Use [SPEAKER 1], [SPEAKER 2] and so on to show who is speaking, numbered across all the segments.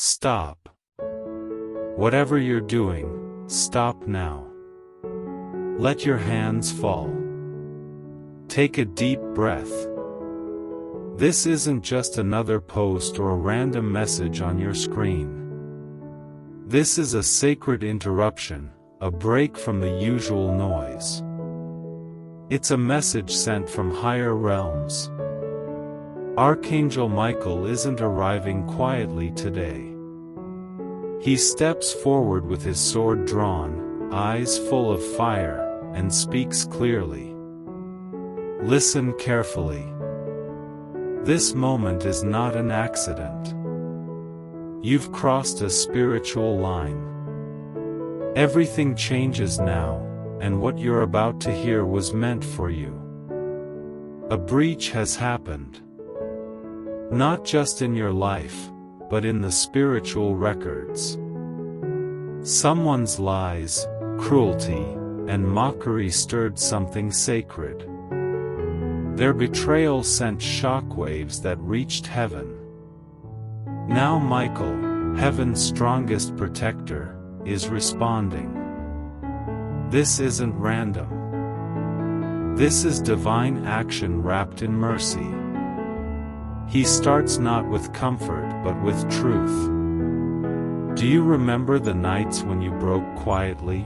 [SPEAKER 1] Stop. Whatever you're doing, stop now. Let your hands fall. Take a deep breath. This isn't just another post or a random message on your screen. This is a sacred interruption, a break from the usual noise. It's a message sent from higher realms. Archangel Michael isn't arriving quietly today. He steps forward with his sword drawn, eyes full of fire, and speaks clearly. Listen carefully. This moment is not an accident. You've crossed a spiritual line. Everything changes now, and what you're about to hear was meant for you. A breach has happened. Not just in your life, but in the spiritual records. Someone's lies, cruelty, and mockery stirred something sacred. Their betrayal sent shockwaves that reached heaven. Now Michael, heaven's strongest protector, is responding. This isn't random. This is divine action wrapped in mercy. He starts not with comfort but with truth. Do you remember the nights when you broke quietly?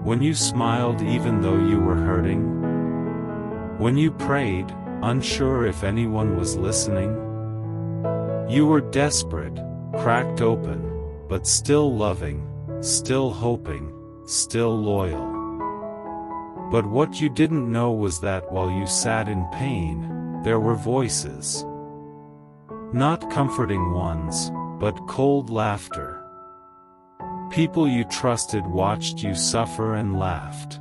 [SPEAKER 1] When you smiled even though you were hurting? When you prayed, unsure if anyone was listening? You were desperate, cracked open, but still loving, still hoping, still loyal. But what you didn't know was that while you sat in pain, there were voices. Not comforting ones, but cold laughter. People you trusted watched you suffer and laughed.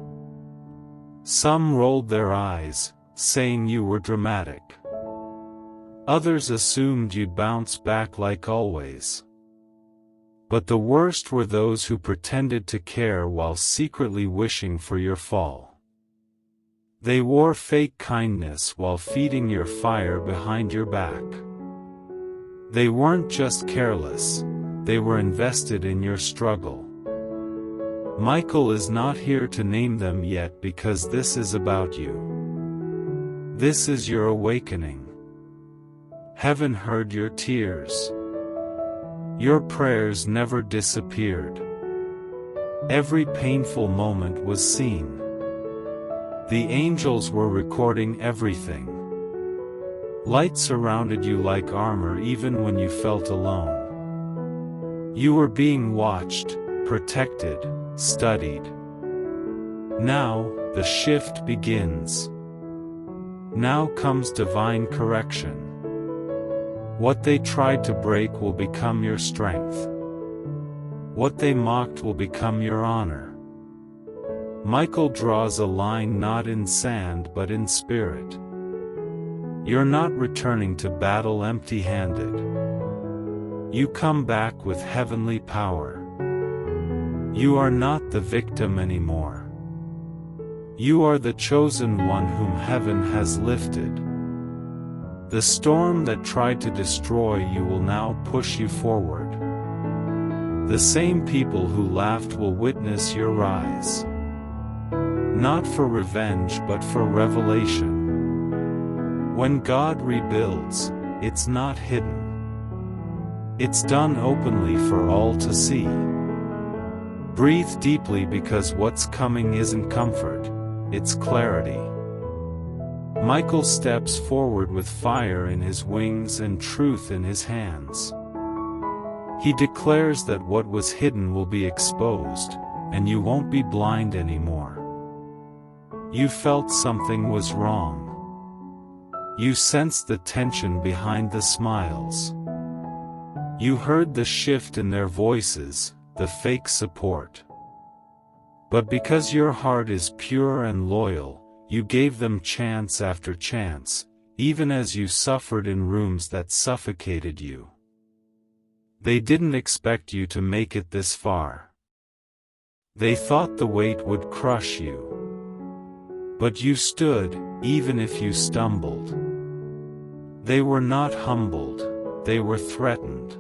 [SPEAKER 1] Some rolled their eyes, saying you were dramatic. Others assumed you'd bounce back like always. But the worst were those who pretended to care while secretly wishing for your fall. They wore fake kindness while feeding your fire behind your back. They weren't just careless, they were invested in your struggle. Michael is not here to name them yet because this is about you. This is your awakening. Heaven heard your tears. Your prayers never disappeared. Every painful moment was seen. The angels were recording everything. Light surrounded you like armor even when you felt alone. You were being watched, protected, studied. Now, the shift begins. Now comes divine correction. What they tried to break will become your strength. What they mocked will become your honor. Michael draws a line not in sand but in spirit. You're not returning to battle empty-handed. You come back with heavenly power. You are not the victim anymore. You are the chosen one whom heaven has lifted. The storm that tried to destroy you will now push you forward. The same people who laughed will witness your rise. Not for revenge but for revelation. When God rebuilds, it's not hidden. It's done openly for all to see. Breathe deeply because what's coming isn't comfort, it's clarity. Michael steps forward with fire in his wings and truth in his hands. He declares that what was hidden will be exposed, and you won't be blind anymore. You felt something was wrong. You sensed the tension behind the smiles. You heard the shift in their voices, the fake support. But because your heart is pure and loyal, you gave them chance after chance, even as you suffered in rooms that suffocated you. They didn't expect you to make it this far. They thought the weight would crush you. But you stood, even if you stumbled. They were not humbled, they were threatened.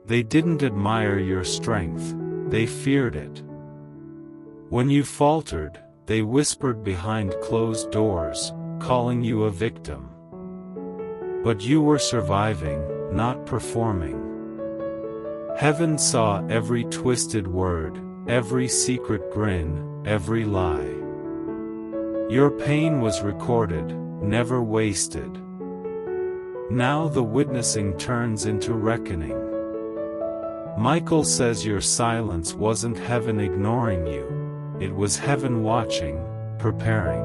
[SPEAKER 1] They didn't admire your strength, they feared it. When you faltered, they whispered behind closed doors, calling you a victim. But you were surviving, not performing. Heaven saw every twisted word, every secret grin, every lie. Your pain was recorded, never wasted. Now the witnessing turns into reckoning. Michael says your silence wasn't heaven ignoring you, it was heaven watching, preparing.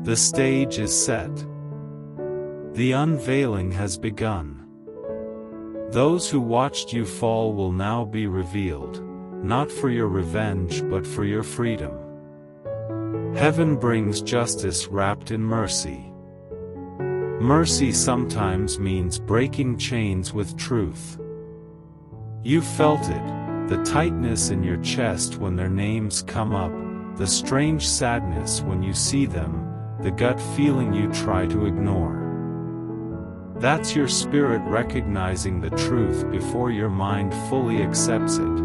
[SPEAKER 1] The stage is set. The unveiling has begun. Those who watched you fall will now be revealed, not for your revenge but for your freedom. Heaven brings justice wrapped in mercy. Mercy sometimes means breaking chains with truth. You felt it, the tightness in your chest when their names come up, the strange sadness when you see them, the gut feeling you try to ignore. That's your spirit recognizing the truth before your mind fully accepts it.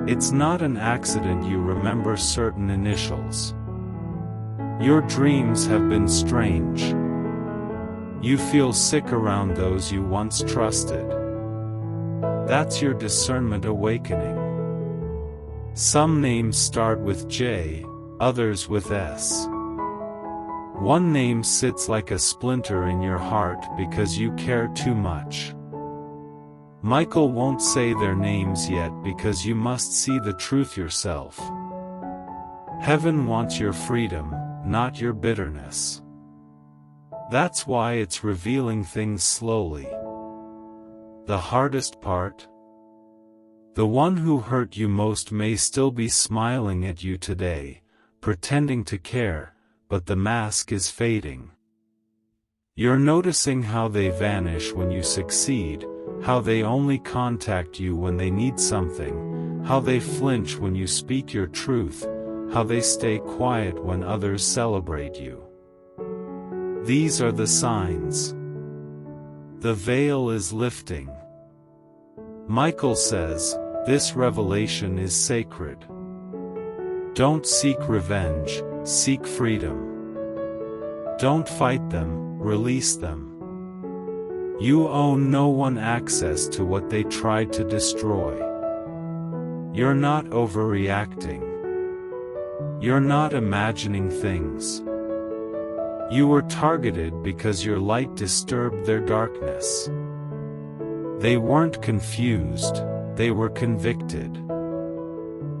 [SPEAKER 1] It's not an accident you remember certain initials. Your dreams have been strange. You feel sick around those you once trusted. That's your discernment awakening. Some names start with J, others with S. One name sits like a splinter in your heart because you care too much. Michael won't say their names yet because you must see the truth yourself. Heaven wants your freedom, not your bitterness. That's why it's revealing things slowly. The hardest part? The one who hurt you most may still be smiling at you today, pretending to care, but the mask is fading. You're noticing how they vanish when you succeed, how they only contact you when they need something, how they flinch when you speak your truth, how they stay quiet when others celebrate you. These are the signs. The veil is lifting. Michael says, this revelation is sacred. Don't seek revenge, seek freedom. Don't fight them, release them. You owe no one access to what they tried to destroy. You're not overreacting. You're not imagining things. You were targeted because your light disturbed their darkness. They weren't confused, they were convicted.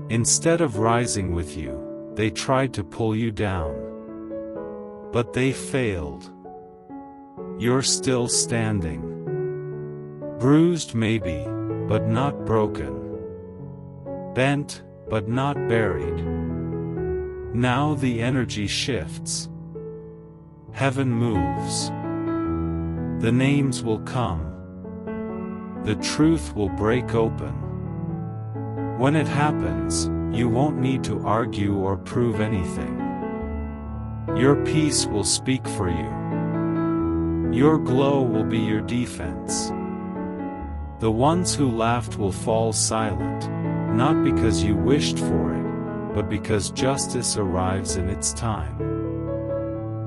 [SPEAKER 1] Instead of rising with you, they tried to pull you down. But they failed. You're still standing. Bruised maybe, but not broken. Bent, but not buried. Now the energy shifts. Heaven moves. The names will come. The truth will break open. When it happens, you won't need to argue or prove anything. Your peace will speak for you. Your glow will be your defense. The ones who laughed will fall silent, not because you wished for it, but because justice arrives in its time.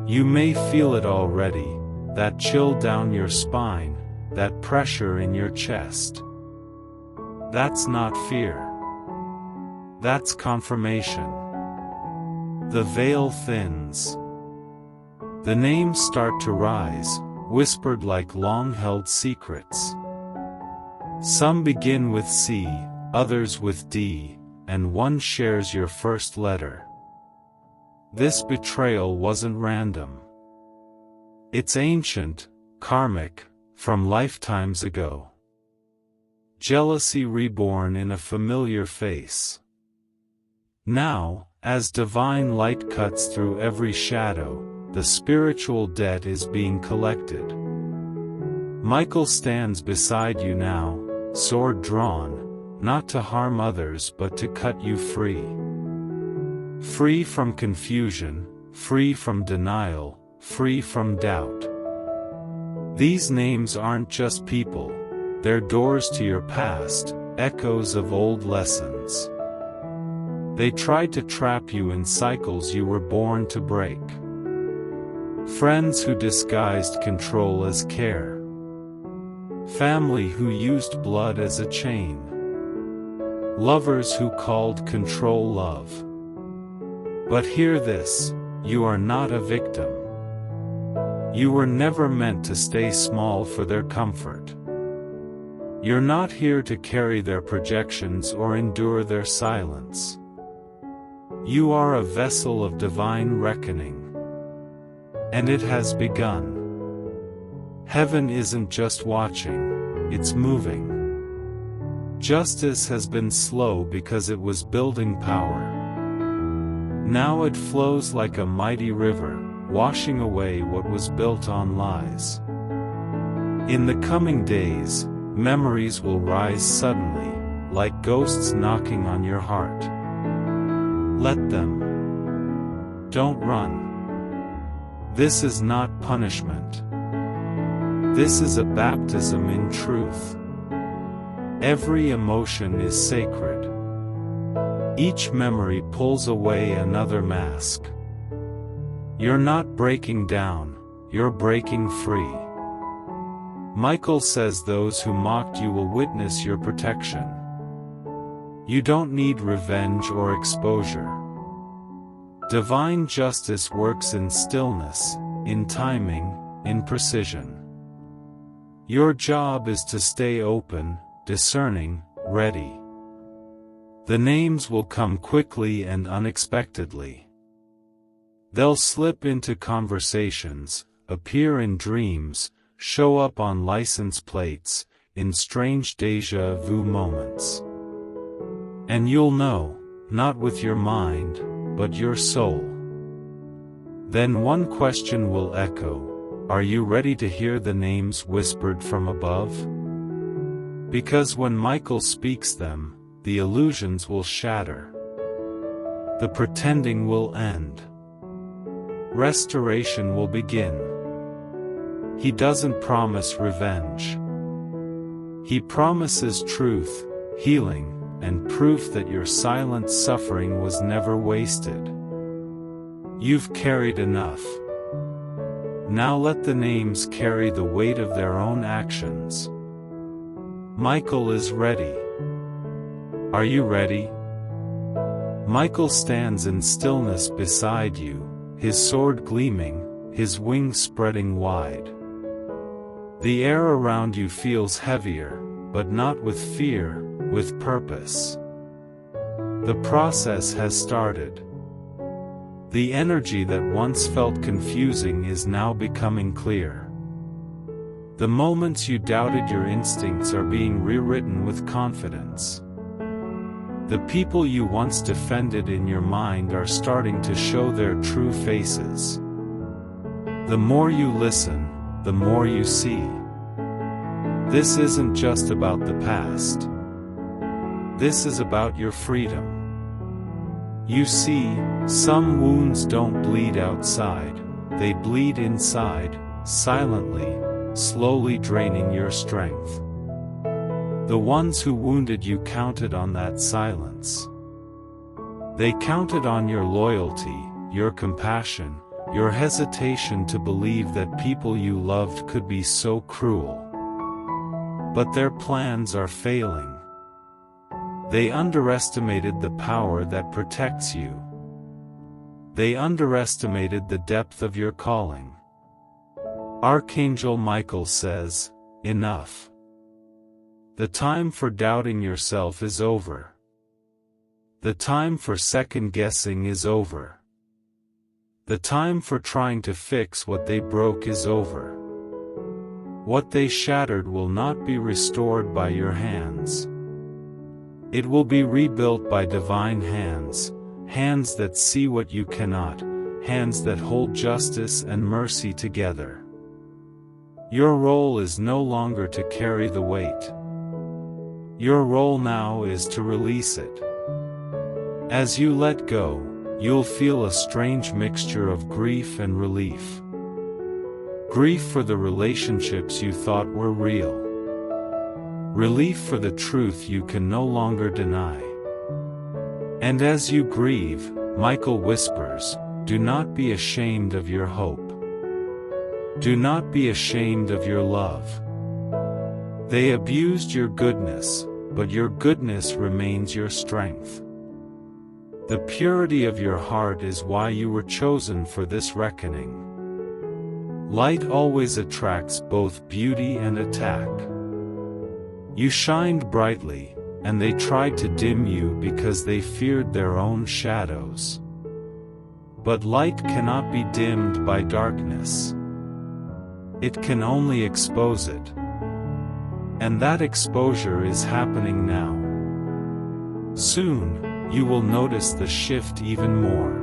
[SPEAKER 1] You may feel it already, that chill down your spine, that pressure in your chest. That's not fear. That's confirmation. The veil thins. The names start to rise, whispered like long-held secrets. Some begin with C, others with D, and one shares your first letter. This betrayal wasn't random. It's ancient, karmic, from lifetimes ago. Jealousy reborn in a familiar face. Now, as divine light cuts through every shadow, the spiritual debt is being collected. Michael stands beside you now, sword drawn, not to harm others but to cut you free. Free from confusion, free from denial, free from doubt. These names aren't just people, their doors to your past, echoes of old lessons. They tried to trap you in cycles you were born to break. Friends who disguised control as care. Family who used blood as a chain. Lovers who called control love. But hear this, you are not a victim. You were never meant to stay small for their comfort. You're not here to carry their projections or endure their silence. You are a vessel of divine reckoning. And it has begun. Heaven isn't just watching, it's moving. Justice has been slow because it was building power. Now it flows like a mighty river, washing away what was built on lies. In the coming days, memories will rise suddenly, like ghosts knocking on your heart. Let them. Don't run. This is not punishment. This is a baptism in truth. Every emotion is sacred. Each memory pulls away another mask. You're not breaking down, you're breaking free. Michael says those who mocked you will witness your protection. You don't need revenge or exposure. Divine justice works in stillness, in timing, in precision. Your job is to stay open, discerning, ready. The names will come quickly and unexpectedly. They'll slip into conversations, appear in dreams, show up on license plates, in strange déjà vu moments. And you'll know, not with your mind, but your soul. Then one question will echo, are you ready to hear the names whispered from above? Because when Michael speaks them, the illusions will shatter. The pretending will end. Restoration will begin. He doesn't promise revenge. He promises truth, healing, and proof that your silent suffering was never wasted. You've carried enough. Now let the names carry the weight of their own actions. Michael is ready. Are you ready? Michael stands in stillness beside you, his sword gleaming, his wings spreading wide. The air around you feels heavier, but not with fear, with purpose. The process has started. The energy that once felt confusing is now becoming clear. The moments you doubted your instincts are being rewritten with confidence. The people you once defended in your mind are starting to show their true faces. The more you listen, the more you see. This isn't just about the past. This is about your freedom. You see, some wounds don't bleed outside, they bleed inside, silently, slowly draining your strength. The ones who wounded you counted on that silence. They counted on your loyalty, your compassion, your hesitation to believe that people you loved could be so cruel. But their plans are failing. They underestimated the power that protects you. They underestimated the depth of your calling. Archangel Michael says, enough. The time for doubting yourself is over. The time for second-guessing is over. The time for trying to fix what they broke is over. What they shattered will not be restored by your hands. It will be rebuilt by divine hands, hands that see what you cannot, hands that hold justice and mercy together. Your role is no longer to carry the weight. Your role now is to release it. As you let go, you'll feel a strange mixture of grief and relief. Grief for the relationships you thought were real. relief for the truth you can no longer deny. And as you grieve, Michael whispers, "Do not be ashamed of your hope. Do not be ashamed of your love. They abused your goodness, but your goodness remains your strength. The purity of your heart is why you were chosen for this reckoning." Light always attracts both beauty and attack. You shined brightly, and they tried to dim you because they feared their own shadows. But light cannot be dimmed by darkness. It can only expose it. And that exposure is happening now. Soon, you will notice the shift even more.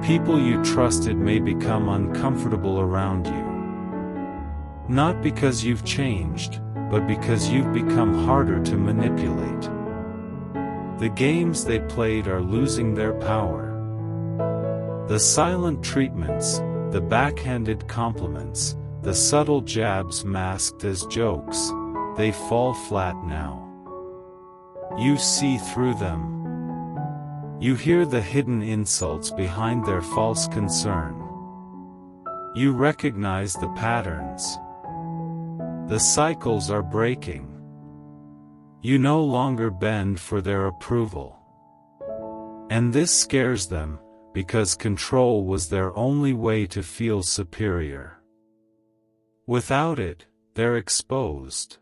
[SPEAKER 1] People you trusted may become uncomfortable around you. Not because you've changed, but because you've become harder to manipulate. The games they played are losing their power. The silent treatments, the backhanded compliments, the subtle jabs masked as jokes, they fall flat now. You see through them. You hear the hidden insults behind their false concern. You recognize the patterns. The cycles are breaking. You no longer bend for their approval. And this scares them, because control was their only way to feel superior. Without it, they're exposed.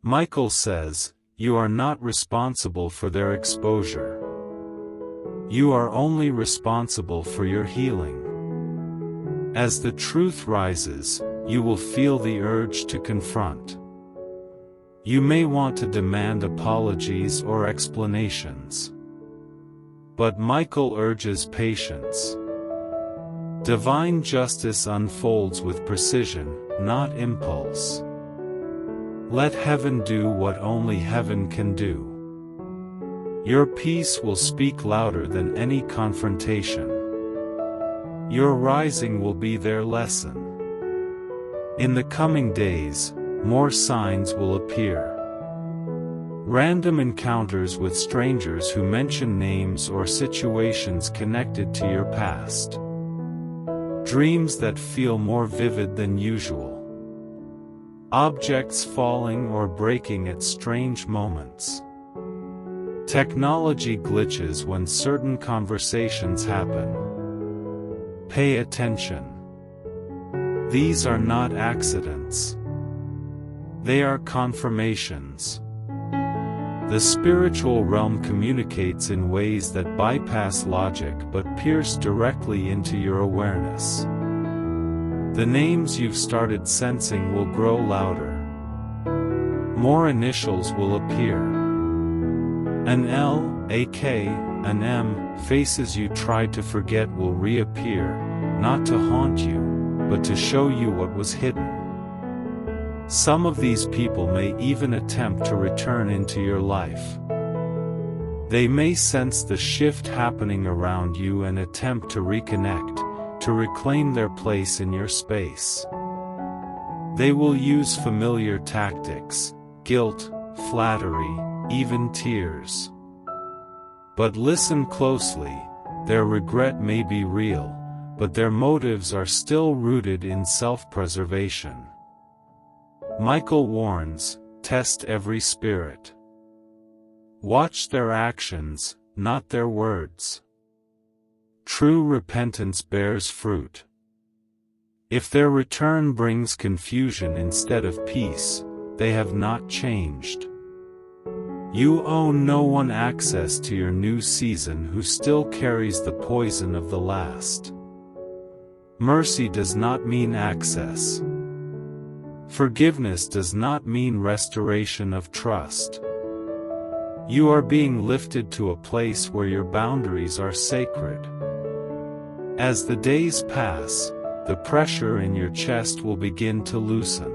[SPEAKER 1] Michael says, you are not responsible for their exposure. You are only responsible for your healing. As the truth rises, you will feel the urge to confront. You may want to demand apologies or explanations. But Michael urges patience. Divine justice unfolds with precision, not impulse. Let heaven do what only heaven can do. Your peace will speak louder than any confrontation. Your rising will be their lesson. In the coming days, more signs will appear. Random encounters with strangers who mention names or situations connected to your past. Dreams that feel more vivid than usual. Objects falling or breaking at strange moments. Technology glitches when certain conversations happen. Pay attention. These are not accidents. They are confirmations. The spiritual realm communicates in ways that bypass logic but pierce directly into your awareness. The names you've started sensing will grow louder. More initials will appear. An L, a K, an M, faces you tried to forget will reappear, not to haunt you, but to show you what was hidden. Some of these people may even attempt to return into your life. They may sense the shift happening around you and attempt to reconnect, to reclaim their place in your space. They will use familiar tactics, guilt, flattery, even tears. But listen closely, their regret may be real, but their motives are still rooted in self-preservation. Michael warns, test every spirit. Watch their actions, not their words. True repentance bears fruit. If their return brings confusion instead of peace, they have not changed. You owe no one access to your new season who still carries the poison of the last. Mercy does not mean access. Forgiveness does not mean restoration of trust. You are being lifted to a place where your boundaries are sacred. As the days pass, the pressure in your chest will begin to loosen.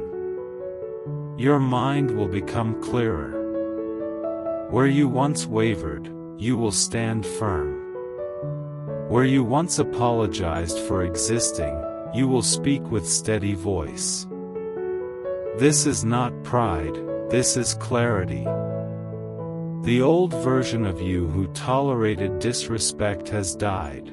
[SPEAKER 1] Your mind will become clearer. Where you once wavered, you will stand firm. Where you once apologized for existing, you will speak with steady voice. This is not pride, this is clarity. The old version of you who tolerated disrespect has died.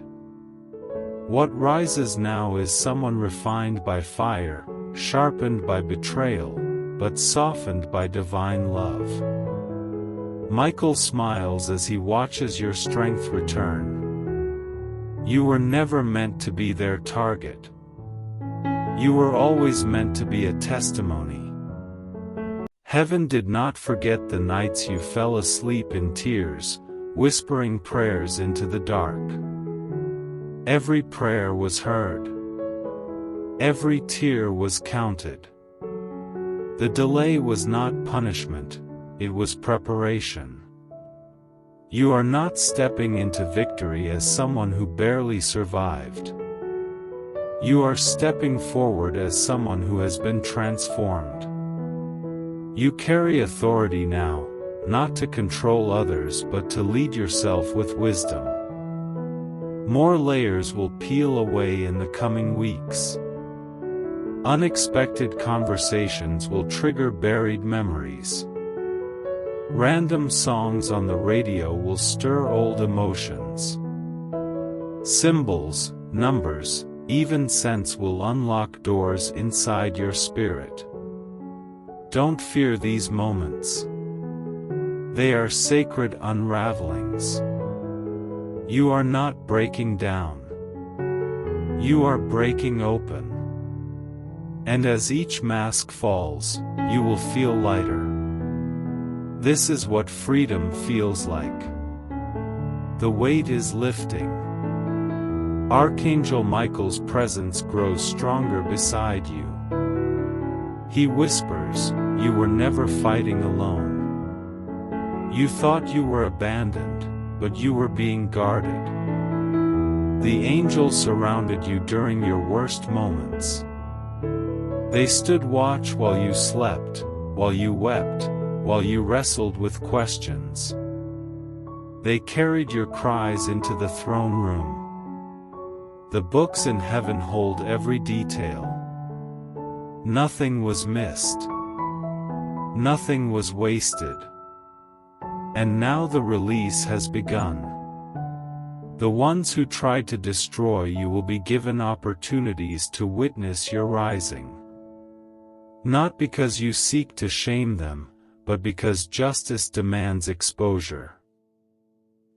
[SPEAKER 1] What rises now is someone refined by fire, sharpened by betrayal, but softened by divine love. Michael smiles as he watches your strength return. You were never meant to be their target. You were always meant to be a testimony. Heaven did not forget the nights you fell asleep in tears, whispering prayers into the dark. Every prayer was heard. Every tear was counted. The delay was not punishment, it was preparation. You are not stepping into victory as someone who barely survived. You are stepping forward as someone who has been transformed. You carry authority now, not to control others but to lead yourself with wisdom. More layers will peel away in the coming weeks. Unexpected conversations will trigger buried memories. Random songs on the radio will stir old emotions. Symbols, numbers, even scents will unlock doors inside your spirit. Don't fear these moments. They are sacred unravelings. You are not breaking down. You are breaking open. And as each mask falls, you will feel lighter. This is what freedom feels like. The weight is lifting. Archangel Michael's presence grows stronger beside you. He whispers, "You were never fighting alone. You thought you were abandoned, but you were being guarded. The angels surrounded you during your worst moments. They stood watch while you slept, while you wept, while you wrestled with questions. They carried your cries into the throne room. The books in heaven hold every detail. Nothing was missed. Nothing was wasted. And now the release has begun. The ones who tried to destroy you will be given opportunities to witness your rising. Not because you seek to shame them, but because justice demands exposure.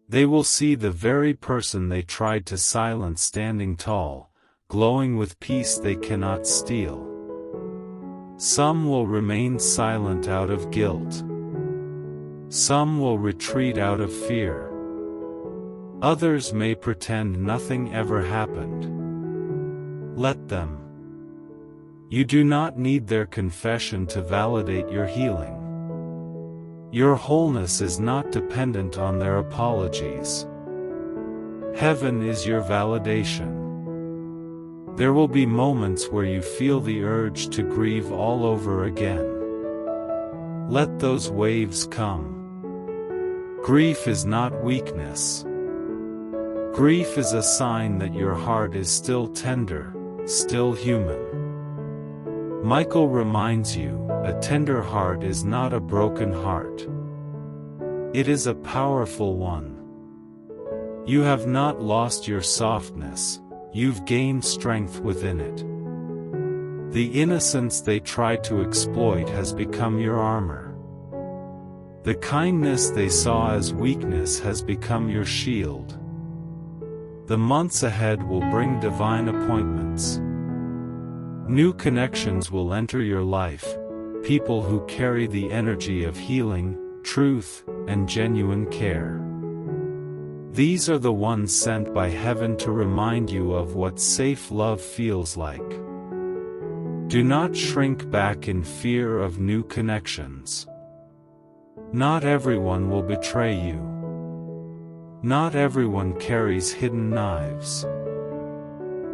[SPEAKER 1] They will see the very person they tried to silence standing tall, glowing with peace they cannot steal. Some will remain silent out of guilt. Some will retreat out of fear. Others may pretend nothing ever happened. Let them. You do not need their confession to validate your healing. Your wholeness is not dependent on their apologies. Heaven is your validation. There will be moments where you feel the urge to grieve all over again. Let those waves come. Grief is not weakness. Grief is a sign that your heart is still tender, still human. Michael reminds you, a tender heart is not a broken heart. It is a powerful one. You have not lost your softness, you've gained strength within it. The innocence they tried to exploit has become your armor. The kindness they saw as weakness has become your shield. The months ahead will bring divine appointments. New connections will enter your life, people who carry the energy of healing, truth, and genuine care. These are the ones sent by heaven to remind you of what safe love feels like. Do not shrink back in fear of new connections. Not everyone will betray you. Not everyone carries hidden knives.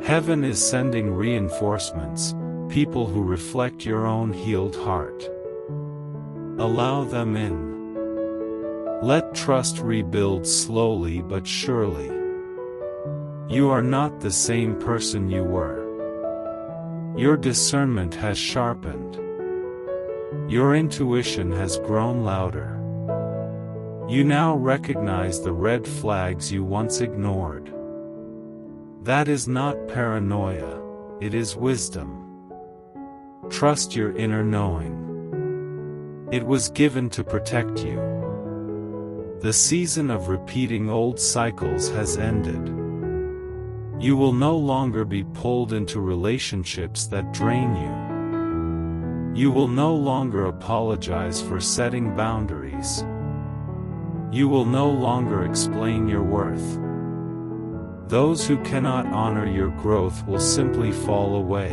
[SPEAKER 1] Heaven is sending reinforcements, people who reflect your own healed heart. Allow them in. Let trust rebuild slowly but surely. You are not the same person you were. Your discernment has sharpened. Your intuition has grown louder. You now recognize the red flags you once ignored. That is not paranoia, it is wisdom. Trust your inner knowing. It was given to protect you. The season of repeating old cycles has ended. You will no longer be pulled into relationships that drain you. You will no longer apologize for setting boundaries. You will no longer explain your worth. Those who cannot honor your growth will simply fall away.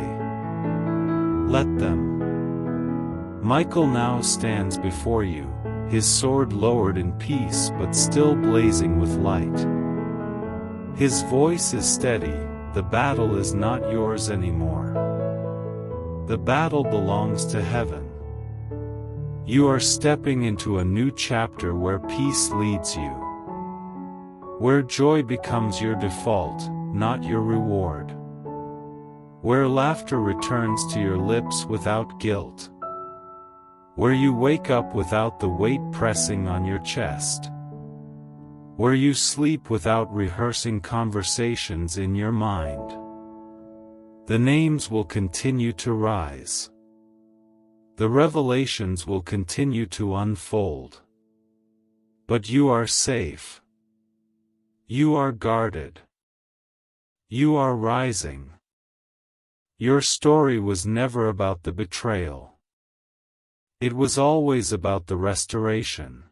[SPEAKER 1] Let them. Michael now stands before you, his sword lowered in peace but still blazing with light. His voice is steady, the battle is not yours anymore. The battle belongs to heaven. You are stepping into a new chapter where peace leads you. Where joy becomes your default, not your reward. Where laughter returns to your lips without guilt. Where you wake up without the weight pressing on your chest. Where you sleep without rehearsing conversations in your mind. The names will continue to rise. The revelations will continue to unfold. But you are safe. You are guarded. You are rising. Your story was never about the betrayal. It was always about the restoration.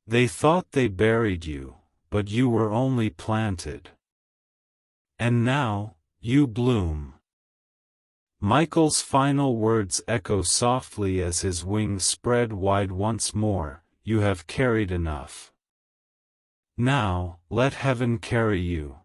[SPEAKER 1] They thought they buried you, but you were only planted. And now, you bloom. Michael's final words echo softly as his wings spread wide once more. You have carried enough. Now, let heaven carry you.